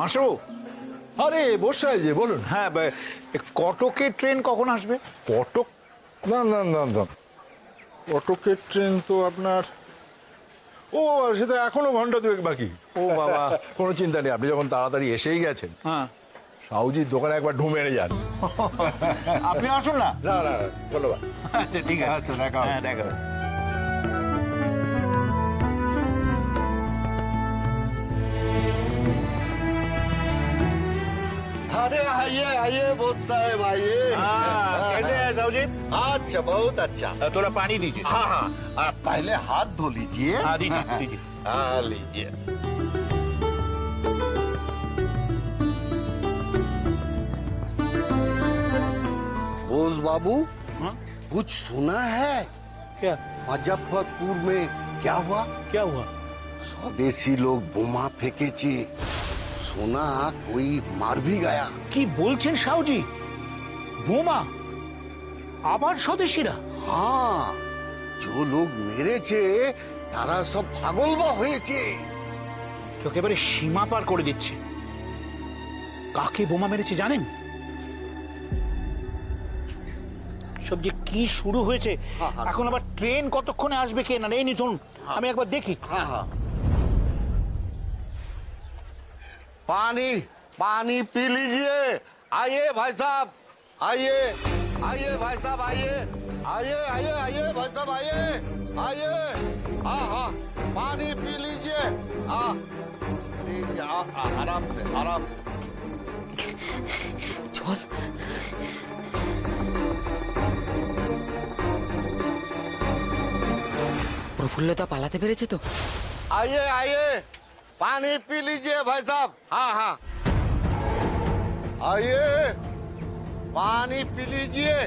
মাসু, আরে বর্ষায় যে বলুন। হ্যাঁ কটকের ট্রেন কখন আসবে? কটক? না না না না, কটকের ট্রেন তো আপনার, ও সেটা এখনো ঘন্টা দুয়েক বাকি। ও বাবা। কোনো চিন্তা নেই, আপনি যখন তাড়াতাড়ি এসেই গেছেন, হ্যাঁ, সাউজির দোকানে একবার ঢু মেরে যান। আপনি আসুন না। না না, ধন্যবাদ। আচ্ছা ঠিক আছে, আচ্ছা, দেখা হবে। হ্যাঁ দেখা হবে। अरे आइए आइए बहुत साहेब आइए। कैसे है साहू अच्छा बहुत अच्छा। थोड़ा पानी दीजिए। हाँ हाँ, आप पहले हाथ धो लीजिए। हाँ दीजिए दीजिए। हाँ लीजिए। बोस बाबू, हाँ? कुछ सुना है? क्या मुजफ्फरपुर में क्या हुआ? क्या हुआ? स्वदेशी लोग बोमा फेंके चे, सुना कोई मार भी गया। কি বলছেন সাউজি? বোমা আবার স্বদেশীরা? हाँ, जो लोग মেরেছে তারা সব পাগল বা হয়েছে। কেউ একেবারে সীমা পার করে দিচ্ছে। কাকে বোমা মেরেছে জানেন? সব যে কি শুরু হয়েছে। এখন আবার ট্রেন কতক্ষণে আসবে কে না, এই নিতুন আমি একবার দেখি। हाँ हाँ, पानी पानी पी लीजिए। आइए भाई साहब, आइए आइए भाई साहब, आइए आइए आइए आइए भाई साहब, आइए आइए। हाँ हाँ, पानी पी लीजिए। हाँ लीजिए, आराम से आराम से। চল। প্রফুল্লতা পালাতে পেরেছে তো? आइए आइए, पानी पी लीजिए भाई साहब। हाँ हाँ, आइए पानी पी लीजिए।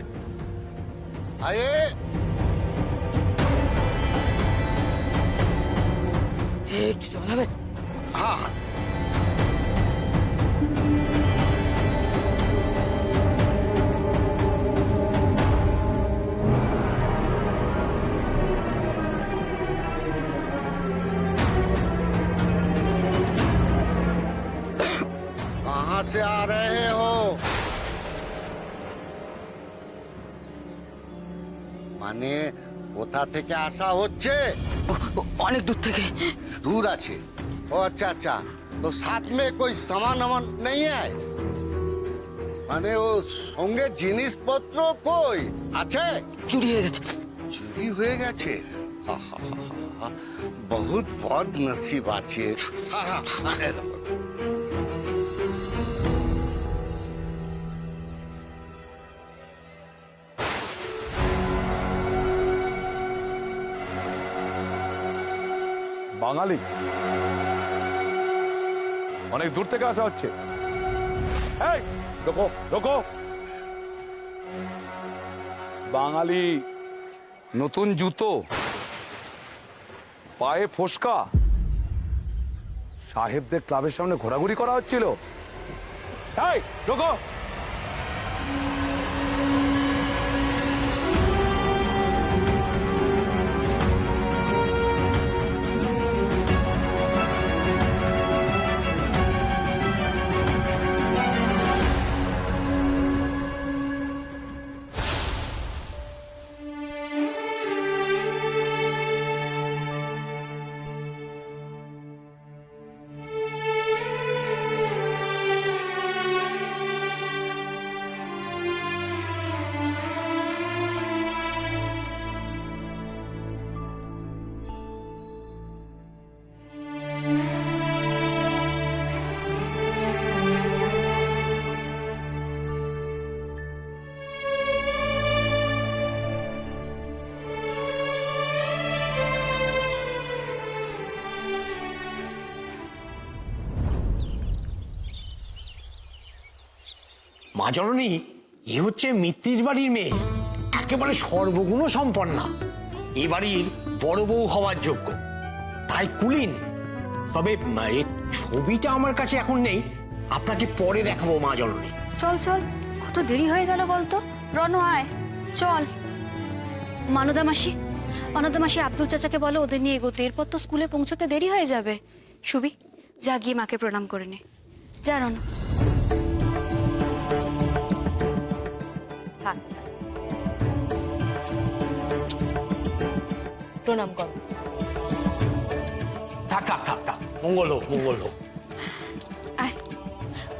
आइए। একটু চল হবে। हाँ कहाँ से आ रहे हो? মানে কোথা থেকে আসা হচ্ছে? অনেক দূর থেকে। दूर আছে? ও अच्छा अच्छा, तो साथ में कोई सामान वामान नहीं है? মানে ও সঙ্গে জিনিসপত্র কই আছে? চুরি হয়ে গেছে। চুরি হয়ে গেছে? হা, হা, হা, হা, হা, বহুত বদ নসিব আছে। হা, হা, হা, এ দেখো। বাঙালি অনেক দূর থেকে আসা হচ্ছে। এই দেখো দেখো, বাঙালি, নতুন জুতো, পায়ে ফোসকা, সাহেবদের ক্লাবের সামনে ঘোরাঘুরি করা হচ্ছিল। এই দেখো, মা জননী, এ হচ্ছে মিত্তির বাড়ির মেয়ে, একেবারে সর্বগুণ সম্পন্না, এ বাড়ির বড় বউ হওয়ার যোগ্য, তাই কুলীন। তবে এর ছবিটা আমার কাছে এখন নেই, আপনাকে পরে দেখাবো মা জননী। চল চল, কত দেরি হয়ে গেল বলতো। রণ আয়, চল। মানদা মাসি, অনদা মাসি আব্দুল চাচাকে বলো ওদের নিয়ে এগোতে, এরপর তো স্কুলে পৌঁছতে দেরি হয়ে যাবে। সুবি, যা গিয়ে মাকে প্রণাম করে নে। যা রনু। প্রণাম কর। থাক থাক থাক থাক, মঙ্গল হোক, মঙ্গল হোক। আয়,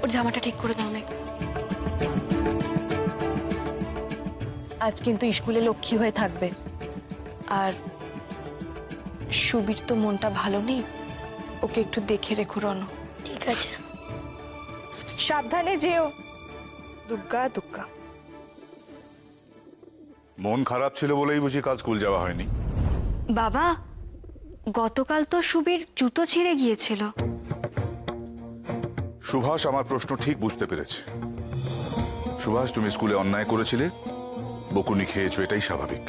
ওর জামাটা ঠিক করে দাও না। আজ কিন্তু স্কুলে লক্ষ্মী হয়ে থাকবে। আর সুবীর তো মনটা ভালো নেই, ওকে একটু দেখে রেখো রনু। ঠিক আছে। সাবধানে যেও। দুগ্গা দুগ্গা। মন খারাপ ছিল বলেই বুঝি কাল স্কুল যাওয়া হয়নি। বাবা, গতকাল তো সুবীর জুতো ছিঁড়ে গিয়েছিল। সুভাষ আমার প্রশ্ন ঠিক বুঝতে পেরেছে। সুভাষ, তুমি স্কুলে অন্যায় করেছিলে, বকুনি খেয়েছো, এটাই স্বাভাবিক।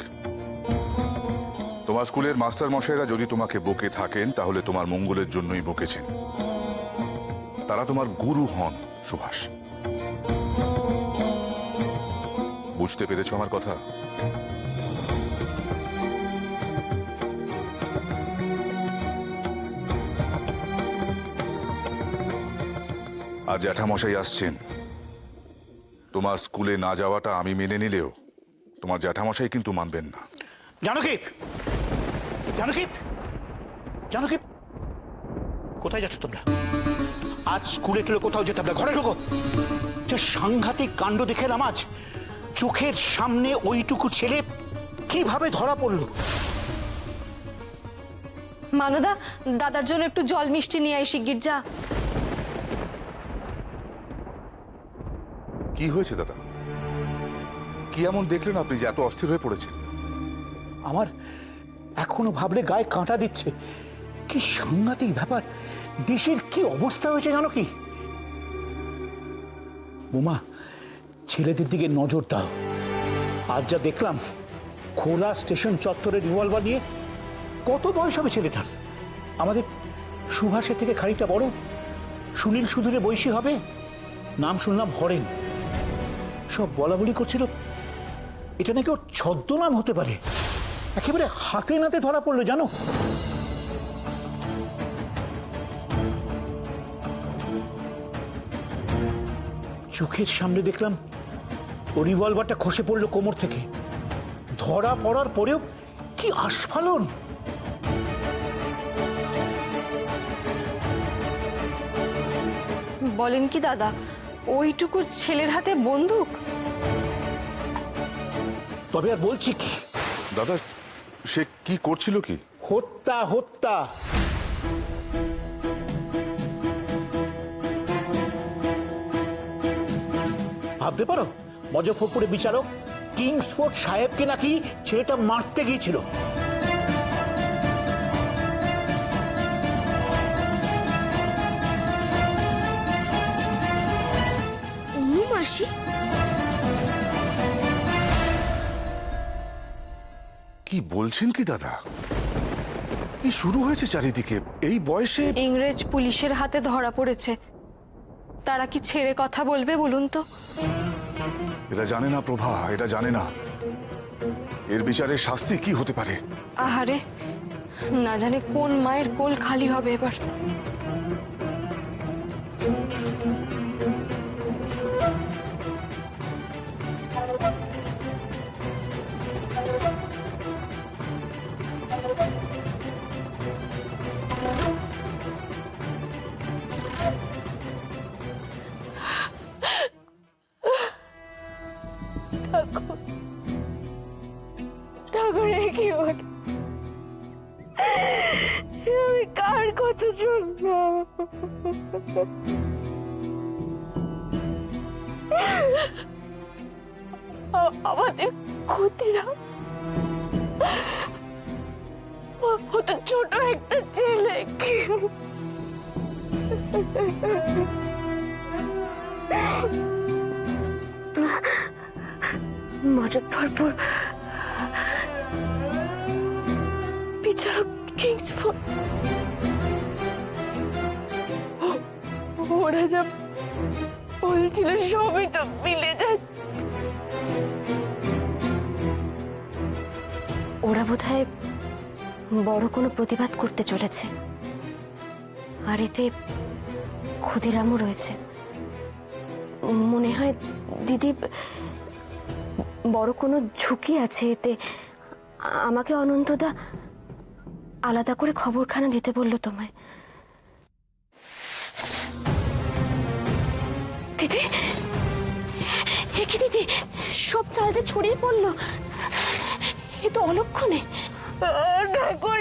তোমার স্কুলের মাস্টার মশাইরা যদি তোমাকে বকে থাকেন তাহলে তোমার মঙ্গলের জন্যই বকেছেন। তারা তোমার গুরু হন সুভাষ। বুঝতে পেরেছো আমার কথা? আর জ্যাঠামশাই আসছেন। তোমার স্কুলে না যাওয়াটা আমি মেনে নিলেও তোমার জ্যাঠামশাই কিন্তু মানবেন না। জানকী, জানকী, জানকী, কোথায় যাচ্ছ তোমরা? আজ স্কুলে টুলে কোথাও যেতে হবে না, ঘরে ঢোকো। যে সাংঘাতিক কাণ্ড দেখে এলাম আজ, চোখের সামনে ওইটুকু ছেলে কিভাবে ধরা পড়লো। মানদা, দাদার জন্য একটু জল মিষ্টি নিয়ে আয় শিগগির, যা। কি হয়েছে দাদা? কি এমন দেখলেন আপনি যে এত অস্থির হয়ে পড়েছেন? আমার এখনো ভাবলে গায়ে কাঁটা দিচ্ছে। কি সাংঘাতিক ব্যাপার, দেশের কি অবস্থা হয়েছে জানো কি? বোমা, ছেলেদের দিকে নজর দাও। আজ যা দেখলাম, খোলা স্টেশন চত্বরে রিভলভার নিয়ে। কত বয়স হবে ছেলেটার? আমাদের সুভাষের থেকে খানিকটা বড়। সুনীল সুধীরে বয়সী হবে। নাম শুনলাম হরেন। সব বলা বলি করছিল এটা নাকি ওর ছদ্মনাম হতে পারে। একেবারে হাতে নাতে ধরা পড়লো জানো। চোখের সামনে দেখলাম ও রিভলভারটা খসে পড়লো কোমর থেকে। ধরা পড়ার পরেও কি আস্ফালন। বলেন কি দাদা, ওইটুকু ছেলের হাতে বন্দুক? তবে আর বলছি কি দাদা, সে কি করছিল কি? হত্যা, হত্যা। ভাবতে পারো, মজফরপুরে বিচারক কিংসফোর্ড সাহেবকে নাকি ছেলেটা মারতে গিয়েছিল। মাসি, কি বলছেন কি দাদা? কি শুরু হয়েছে চারিদিকে এই বয়সে? ইংরেজ পুলিশের হাতে ধরা পড়েছে। তারা কি ছেড়ে কথা বলবে বলুন তো? এরা জানে না প্রভা, এরা জানে না এর বিচারের শাস্তি কি হতে পারে। আহারে, না জানে কোন মায়ের কোল খালি হবে এবার। ঠাকুরে কি ওর, আমি কার কথা শুনবো? আমাদের ক্ষতিরা, ও তো ছোট একটা ছেলে। মজফরপুর বিচারক কিংসফোর্ড, ওরা যা বলছিল সবই তো মিলে যাচ্ছে। ওরা বোধহয় বড় কোনো প্রতিবাদ করতে চলেছে, আর এতে ক্ষুদিরামও রয়েছে। মনে হয় দিদি বড় কোনো ঝুঁকি আছে এতে। আমাকে অনন্তদা আলাদা করে খবরখানা দিতে বললো তোমায়। দিদি, এ কি দিদি, সব চাল যে ছড়িয়ে পড়লো, এ তো অলক্ষণে। ঠাকুর,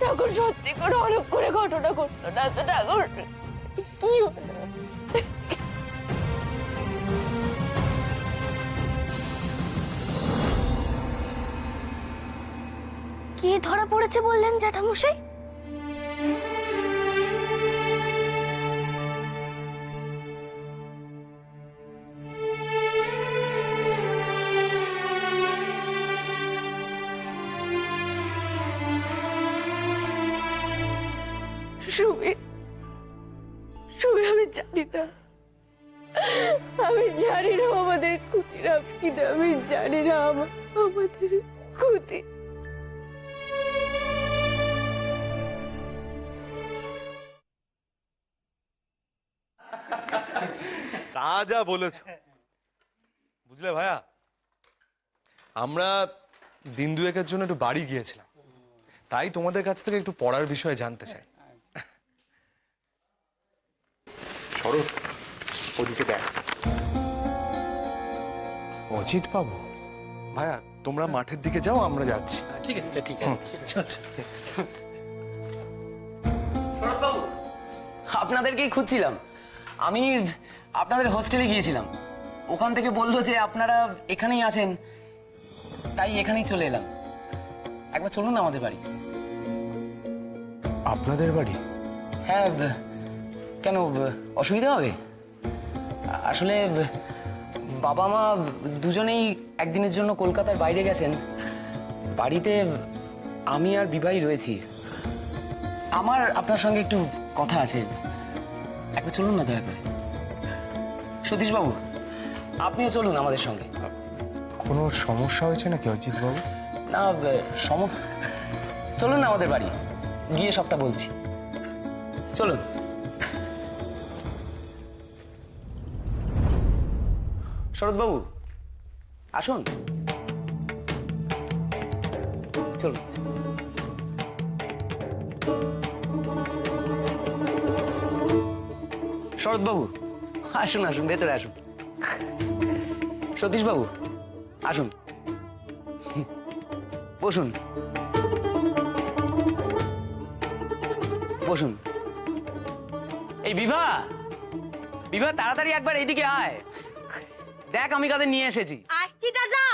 ঠাকুর সত্যি করে অলক্ষণে ঘটনা ঘটলো না তো ঠাকুর? কি হলো? কে ধরা পড়েছে বললেন জ্যাঠামশাই? সুমি, সুমি, আমি জানি না, আমি জানি না আমাদের ক্ষতির কিনা, আমি জানি না আমাদের ক্ষতি। তা যা বলেছ, বুঝলে ভাইয়া, আমরা দিন দুয়েকের জন্য একটু বাড়ি গিয়েছিলাম, তাই তোমাদের কাছ থেকে একটু পড়ার বিষয়ে জানতে চাই। শরৎ, ওদিকে দেখ। অজিত বাবু? ভাইয়া তোমরা মাঠের দিকে যাও, আমরা যাচ্ছি। ঠিক আছে, ঠিক আছে। শরৎবাবু, আপনাদেরকেই খুঁজছিলাম। আমি আপনাদের হোস্টেলে গিয়েছিলাম, ওখান থেকে বললো যে আপনারা এখানেই আছেন, তাই এখানেই চলে এলাম। একবার চলুন আমাদের বাড়ি। আপনাদের বাড়ি? হ্যাঁ, কেন অসুবিধা হবে? আসলে বাবা মা দুজনেই একদিনের জন্য কলকাতার বাইরে গেছেন, বাড়িতে আমি আর বিবাহী রয়েছি। আমার আপনার সঙ্গে একটু কথা আছে, একবার চলুন না দয়া করে। সতীশবাবু, আপনিও চলুন আমাদের সঙ্গে। কোনো সমস্যা হয়েছে নাকি অজিত বাবু? না, চলুন না আমাদের বাড়ি, গিয়ে সবটা বলছি। চলুন। শরৎবাবু আসুন, চলুন। শরৎবাবু আসুন, আসুন, ভেতরে আসুন। সতীশবাবু আসুন, বসুন, বসুন। এই বিভা, বিভা তাড়াতাড়ি একবার এইদিকে আয়, দেখ আমি কাদের নিয়ে এসেছি। আসছি দাদা।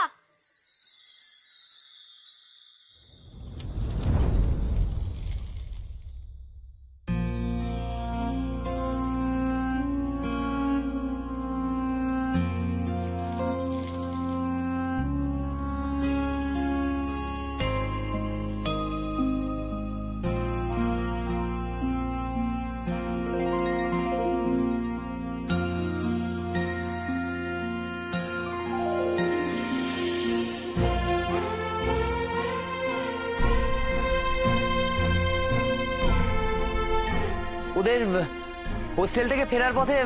ওদের হোস্টেল থেকে ফেরার পথে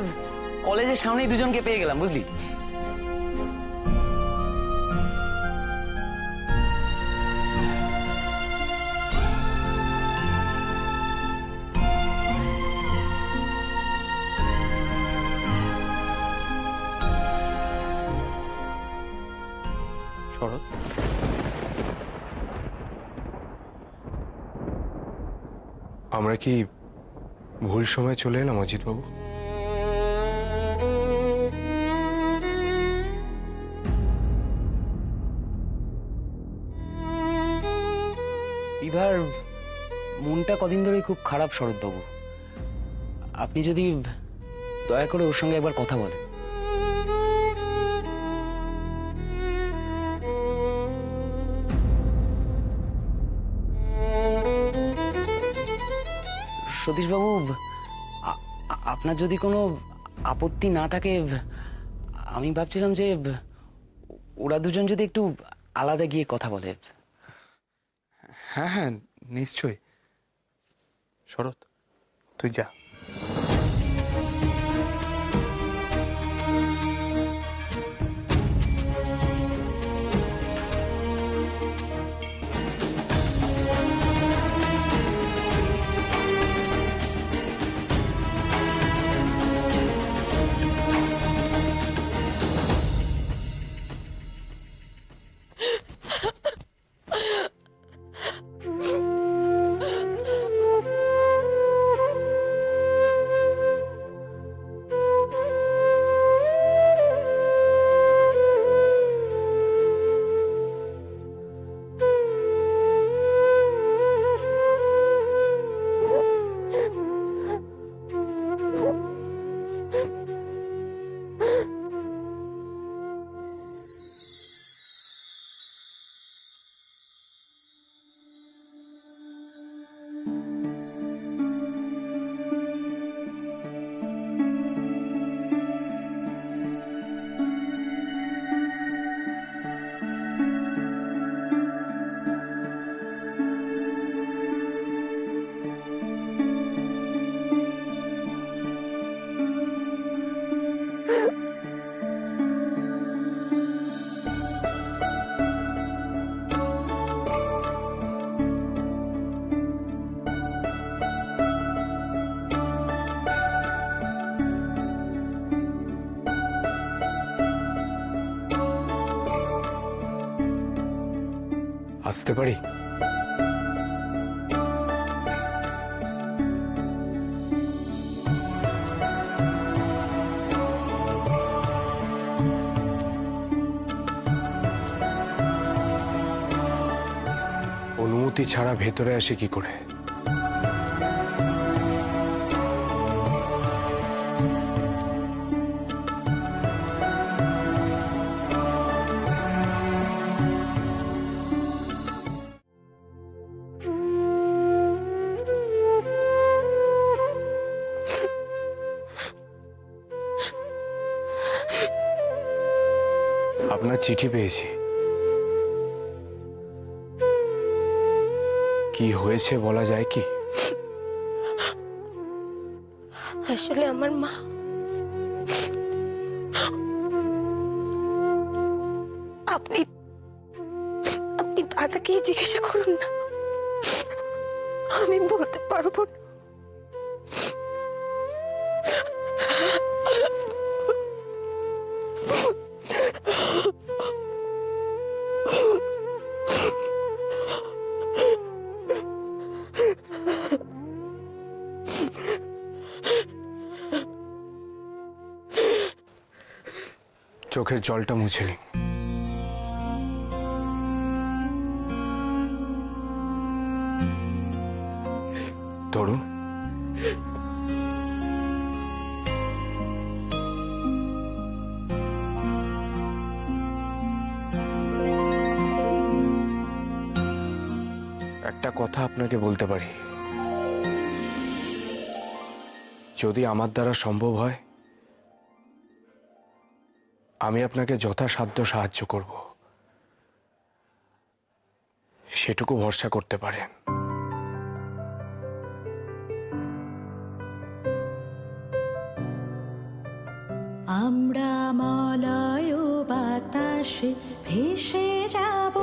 কলেজের সামনেই দুজনকে পেয়ে গেলাম, বুঝলি? শরৎ, আমরা কি ভুল সময় চলে এলাম অজিত বাবু? বিভার মনটা কদিন ধরেই খুব খারাপ শরৎবাবু, আপনি যদি দয়া করে ওর সঙ্গে একবার কথা বলেন। সতীশবাবু, আপনার যদি কোনো আপত্তি না থাকে, আমি ভাবছিলাম যে ওরা দুজন যদি একটু আলাদা গিয়ে কথা বলে। হ্যাঁ হ্যাঁ নিশ্চয়ই। শরৎ তুই যা। আসতে পারি? অনুমতি ছাড়া ভেতরে আসে কি করে? আপনার চিঠি পেয়েছি। কি হয়েছে বলা যায় কি? আসলে আমার মা আপনি আপনি দাদাকেই জিজ্ঞাসা করুন না, আমি বলতে পারবো না। চোখের জলটা মুছে নিন। তরুণ, একটা কথা আপনাকে বলতে পারি, যদি আমার দ্বারা সম্ভব হয় আমি আপনাকে যথাসাধ্য সাহায্য করব, সেটুকু ভরসা করতে পারেন। আমরা মলয় বাতাসে ভেসে যাব,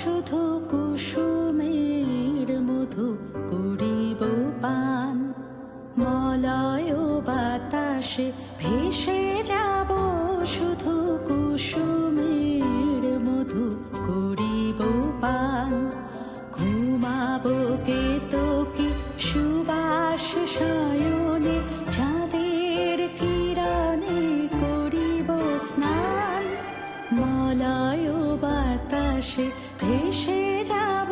শুধু কুসুমের মধু করিব পান। মলয় বাতাসে ভেসে যাব, শুধু কুসুমের মধু করিব পান। ঘুমাবো কেতকী সুবাস শয়নে, চাঁদের কিরণে করিব স্নান। মলয় বাতাসে ভেসে যাব,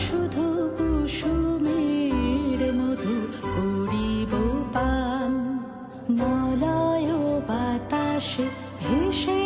শুধু কুসুমের মধু করিব পান। মলয় বাতাসে ভেসে